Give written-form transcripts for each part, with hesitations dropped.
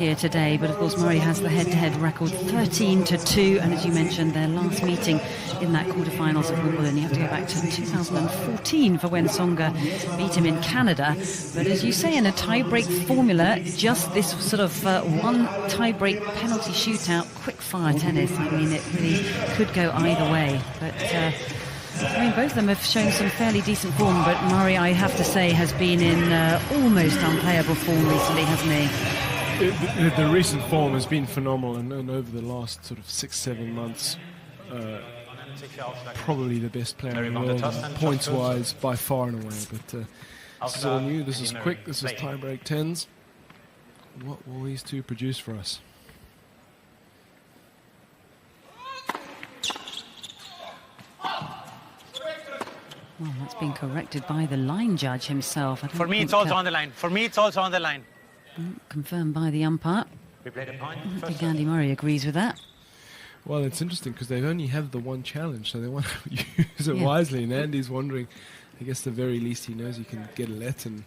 here today, but of course Murray has the head-to-head record 13-2, and as you mentioned, their last meeting in that quarterfinals of Wimbledon, you have to go back to 2014 for when Tsonga beat him in Canada. But as you say, in a tie-break formula, just this sort of one tie-break penalty shootout, quick-fire tennis, I mean, it really could go either way. But I mean, both of them have shown some fairly decent form, but Murray, I have to say, has been in almost unplayable form recently, hasn't he? The recent form has been phenomenal, and over the last sort of 6-7 months, probably the best player in the world, points-wise, by far and away. But this is all new, this is quick, this is tie-break tens. What will these two produce for us? Well, that's been corrected by the line judge himself. For me, it's also on the line. For me, it's also on the line. Confirmed by the umpire. I think Andy Murray agrees with that. Well, it's interesting because they only have the one challenge, so they want to use it wisely. And Andy's wondering, I guess the very least he knows he can get a let and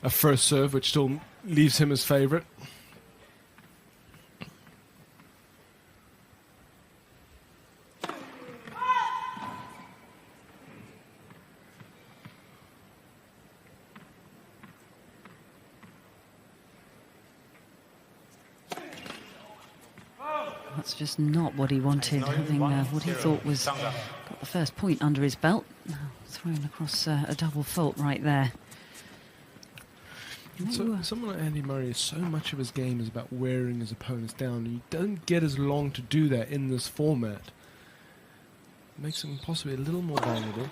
a first serve, which still leaves him as favourite. That's just not what he wanted, having what he thought was got the first point under his belt. Thrown across a double fault right there. So, someone like Andy Murray, so much of his game is about wearing his opponents down. You don't get as long to do that in this format. It makes him possibly a little more vulnerable.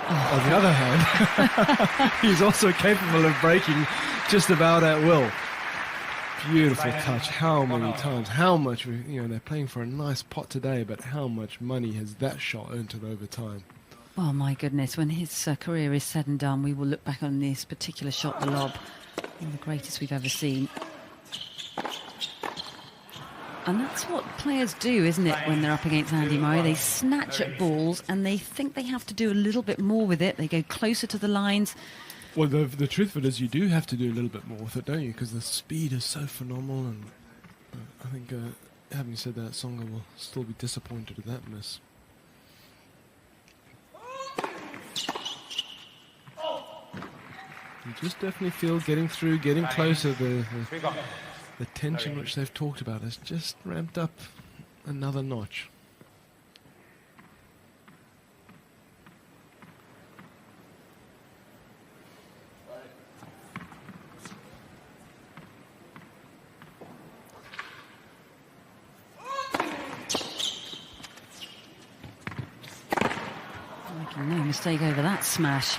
On the other hand, he's also capable of breaking just about at will. Beautiful touch. How many times, how much, they're playing for a nice pot today, but how much money has that shot earned over time? Well, my goodness, when his career is said and done, we will look back on this particular shot, the lob, one of the greatest we've ever seen. And that's what players do, isn't it, when they're up against Andy Murray? They snatch at balls and they think they have to do a little bit more with it. They go closer to the lines. Well, the truth of it is you do have to do a little bit more with it, don't you? Because the speed is so phenomenal, and I think, having said that, Tsonga will still be disappointed at that miss. You just definitely feel getting through, getting closer, the tension which they've talked about has just ramped up another notch. Making no mistake over that smash.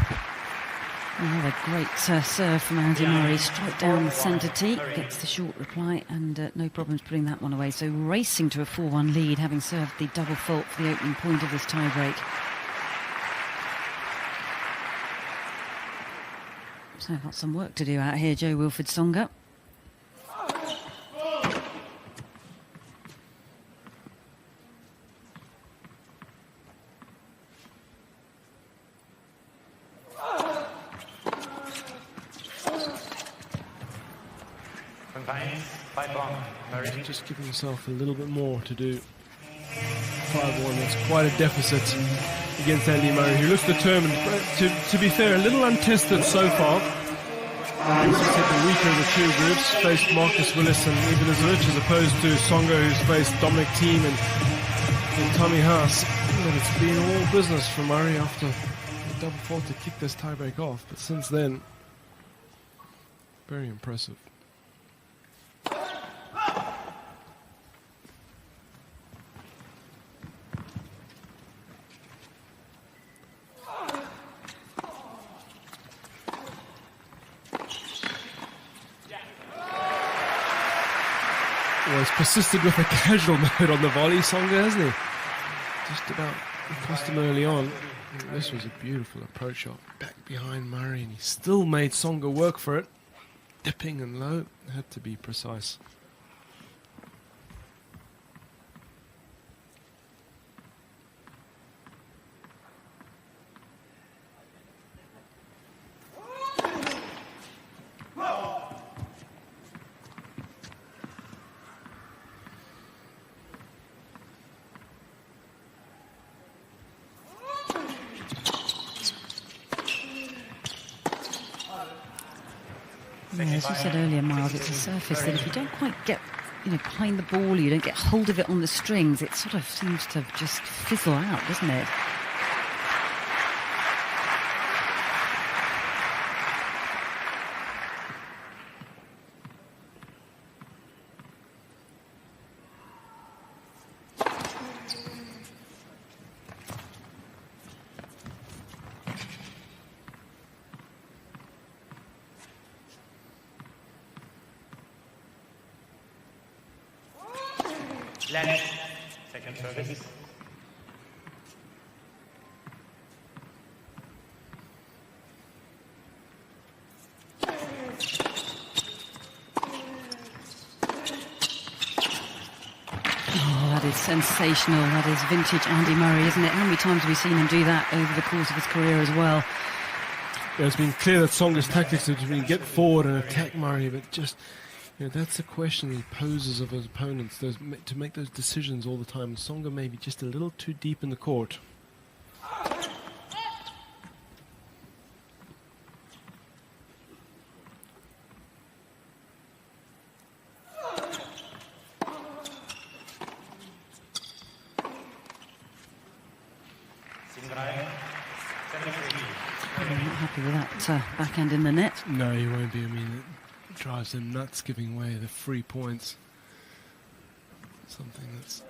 Another great serve from Andy Murray, straight down the centre tee, gets the short reply, and no problems putting that one away. So racing to a 4-1 lead, having served the double fault for the opening point of this tie-break. So got some work to do out here, Jo-Wilfried Tsonga. Just giving himself a little bit more to do. 5-1, that's quite a deficit against Andy Murray, who looks determined. To be fair, a little untested so far. As you said, the weaker of the two groups faced Marcus Willis and Ivanisevic, as opposed to Tsonga, who's faced Dominic Thiem and Tommy Haas. But it's been all business for Murray after the double fault to kick this tiebreak off. But since then, very impressive. Well, he's persisted with a casual mode on the volley, Tsonga, hasn't he? Just about cost him early on. This was a beautiful approach shot back behind Murray, and he still made Tsonga work for it. Dipping and low, had to be precise. Yeah, as you said earlier, Miles, it's a surface that if you don't quite get, behind the ball, you don't get hold of it on the strings, it sort of seems to just fizzle out, doesn't it? Left. Second service. Oh, that is sensational. That is vintage Andy Murray, isn't it? How many times have we seen him do that over the course of his career as well? Yeah, it's been clear that Tsonga's tactics have been get forward and attack Murray, but just, that's the question he poses of his opponents, to make those decisions all the time. Tsonga may be just a little too deep in the court. I'm not happy with that backhand in the net. No, he won't be. I mean, it drives him nuts giving away the free points. Something that's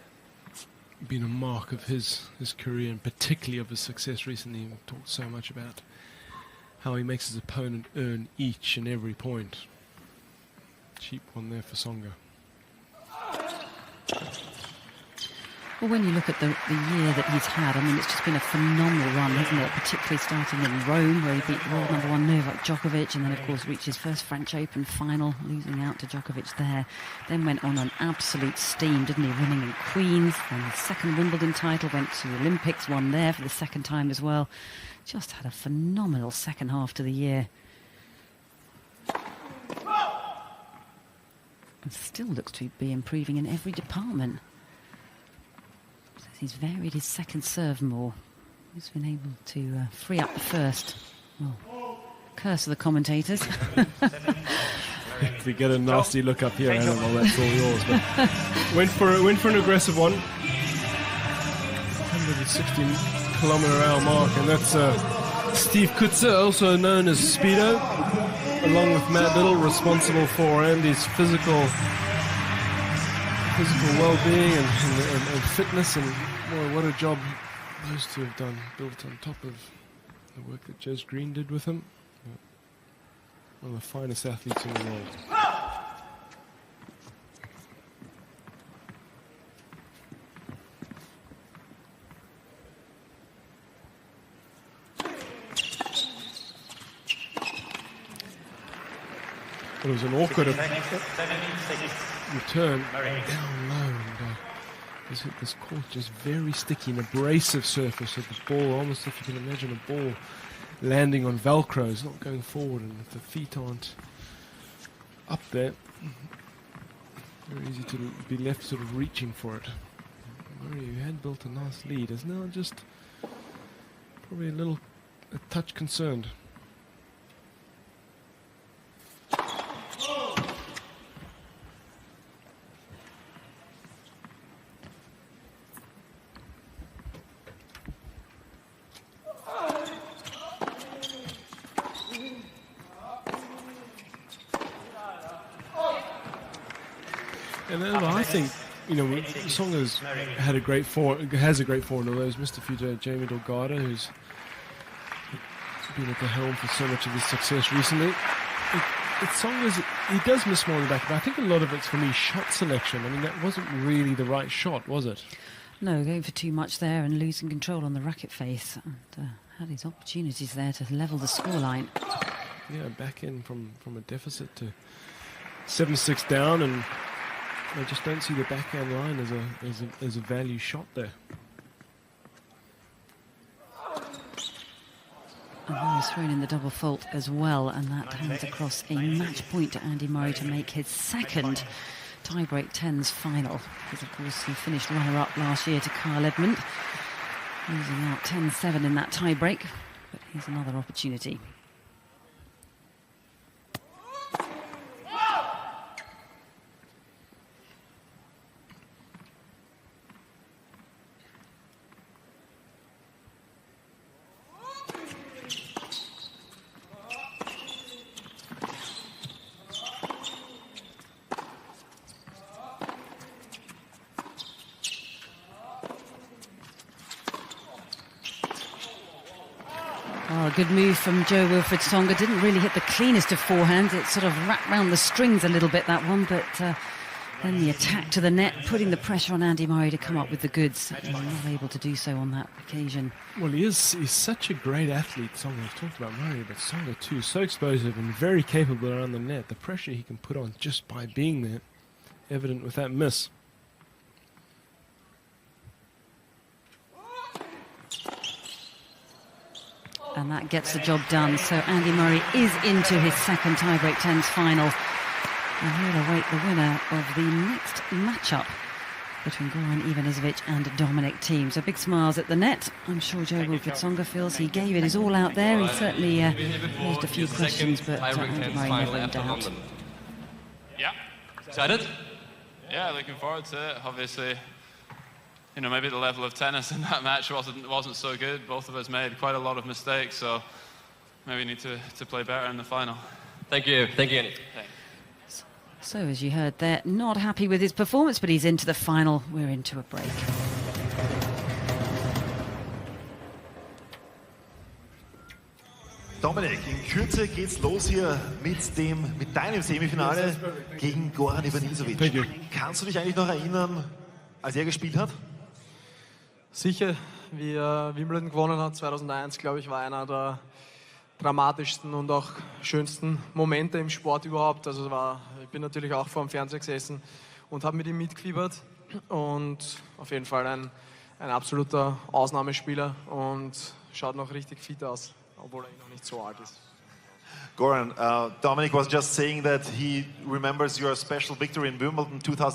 been a mark of his career, and particularly of his success recently. We've talked so much about how he makes his opponent earn each and every point. Cheap one there for Tsonga. Well, when you look at the year that he's had, I mean, it's just been a phenomenal run, hasn't it? Particularly starting in Rome, where he beat world number one Novak Djokovic, and then, of course, reached his first French Open final, losing out to Djokovic there. Then went on an absolute steam, didn't he? Winning in Queens, then the second Wimbledon title, went to the Olympics, won there for the second time as well. Just had a phenomenal second half to the year. And still looks to be improving in every department. He's varied his second serve more. He's been able to free up the first. Oh, curse of the commentators. If we get a nasty look up here, Annabelle, that's all yours. But went for an aggressive one. 160 km/h mark, and that's Steve Kutzer, also known as Speedo, along with Matt Little, responsible for Andy's physical well-being and fitness, and boy, what a job those two have done, built on top of the work that Jez Green did with him. One of the finest athletes in the world. It was an awkward return down low, and this court just very sticky, an abrasive surface of the ball, almost if you can imagine a ball landing on Velcro. It's not going forward, and if the feet aren't up there, very easy to be left sort of reaching for it. Murray, who had built a nice lead, is now just probably a touch concerned. And I think, Tsonga's has a great forehand, although he's missed a few to Jamie Delgado, who's been at the helm for so much of his success recently. Tsonga's, he does miss more in the back, but I think a lot of it's for me shot selection. I mean, that wasn't really the right shot, was it? No, going for too much there and losing control on the racket face. And had his opportunities there to level the scoreline. Yeah, back in from a deficit to 7-6 down, and I just don't see the backhand line as a value shot there. And now he's thrown in the double fault as well, and that hands across a match point to Andy Murray to make his second tiebreak tens final. Because, of course, he finished runner-up last year to Kyle Edmund, losing out 10-7 in that tiebreak. But here's another opportunity. good move from Jo-Wilfried Tsonga. Didn't really hit the cleanest of forehands. It sort of wrapped round the strings a little bit, that one, but then the attack to the net, putting the pressure on Andy Murray to come up with the goods. He was not able to do so on that occasion. Well, he's such a great athlete, Tsonga. We've talked about Murray, but Tsonga too, so explosive and very capable around the net. The pressure he can put on just by being there, evident with that miss. And that gets the job done. So Andy Murray is into his second tiebreak tens final. And he'll await the winner of the next matchup between Goran Ivanisevic and Dominic Thiem. So big smiles at the net. I'm sure Jo-Wilfried Tsonga feels he gave it his all out there. He certainly raised a few questions, but Andy Murray never in doubt. Yeah. Excited? Yeah, looking forward to it. Obviously, you know, maybe the level of tennis in that match wasn't so good. Both of us made quite a lot of mistakes, so maybe we need to play better in the final. Thank you. Thank you, Andy. Thanks. So as you heard, they're not happy with his performance, but he's into the final. We're into a break. Dominik, in Kürze geht's los hier mit deinem Semifinale gegen Goran Ivanisevic. Thank you. Kannst du dich eigentlich noch erinnern, als er gespielt hat? Sicher, wie er Wimbledon gewonnen hat, 2001, glaube ich, war einer der dramatischsten und auch schönsten Momente im Sport überhaupt. Also ich bin natürlich auch vor dem Fernseher gesessen und habe mit ihm mitgefiebert. Und auf jeden Fall ein absoluter Ausnahmespieler und schaut noch richtig fit aus, obwohl er noch nicht so alt ist. Goran, Dominic was just saying that he remembers your special victory in Wimbledon 2000.